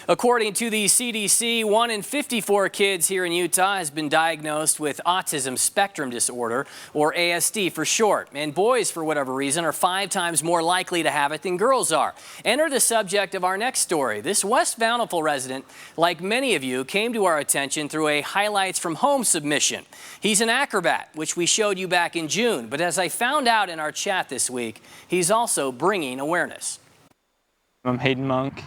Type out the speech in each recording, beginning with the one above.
According to the CDC, 1 in 54 kids here in Utah has been diagnosed with autism spectrum disorder, or ASD for short. And boys, for whatever reason, are 5 times more likely to have it than girls are. Enter the subject of our next story. This West Bountiful resident, like many of you, came to our attention through a highlights from home submission. He's an acrobat, which we showed you back in June. But as I found out in our chat this week, he's also bringing awareness. I'm Hayden Munk.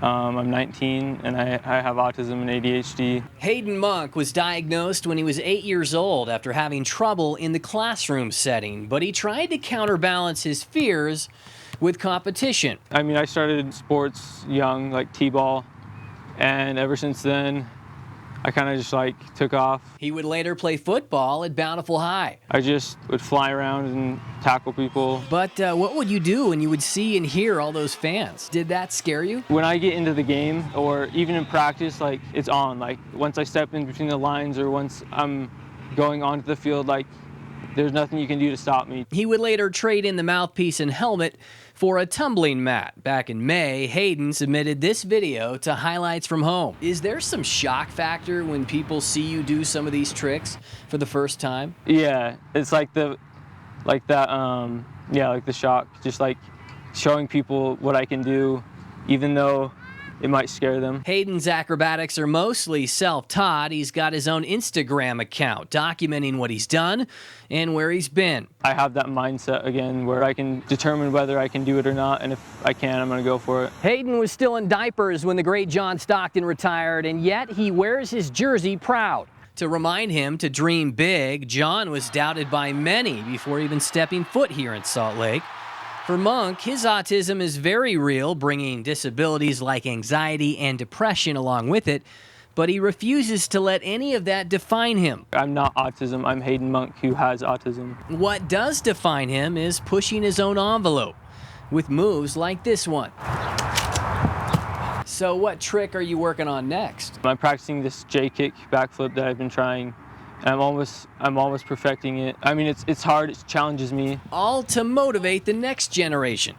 I'm 19 and I have autism and ADHD. Hayden Munk was diagnosed when he was 8 years old after having trouble in the classroom setting, but he tried to counterbalance his fears with competition. I mean, I started sports young, like t-ball, and ever since then, I kind of just took off. He would later play football at Bountiful High. I just would fly around and tackle people. But what would you do when you would see and hear all those fans? Did that scare you? When I get into the game, or even in practice, it's on. Once I step in between the lines, or once I'm going onto the field, there's nothing you can do to stop me. He would later trade in the mouthpiece and helmet for a tumbling mat. Back in May, Hayden submitted this video to Highlights from Home. Is there some shock factor when people see you do some of these tricks for the first time? Yeah, it's the shock, just showing people what I can do, even though it might scare them. Hayden's acrobatics are mostly self-taught. He's got his own Instagram account documenting what he's done and where he's been. I have that mindset again where I can determine whether I can do it or not, and if I can, I'm going to go for it. Hayden was still in diapers when the great John Stockton retired, and yet he wears his jersey proud. To remind him to dream big, John was doubted by many before even stepping foot here in Salt Lake. For Munk, his autism is very real, bringing disabilities like anxiety and depression along with it, but he refuses to let any of that define him. I'm not autism, I'm Hayden Munk who has autism. What does define him is pushing his own envelope with moves like this one. So what trick are you working on next? I'm practicing this J-kick backflip that I've been trying. I'm almost perfecting it. I mean, it's hard, it challenges me. All to motivate the next generation,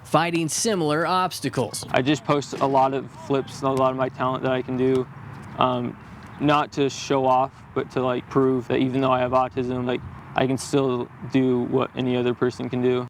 fighting similar obstacles. I just post a lot of flips and a lot of my talent that I can do, not to show off, but to prove that even though I have autism, I can still do what any other person can do.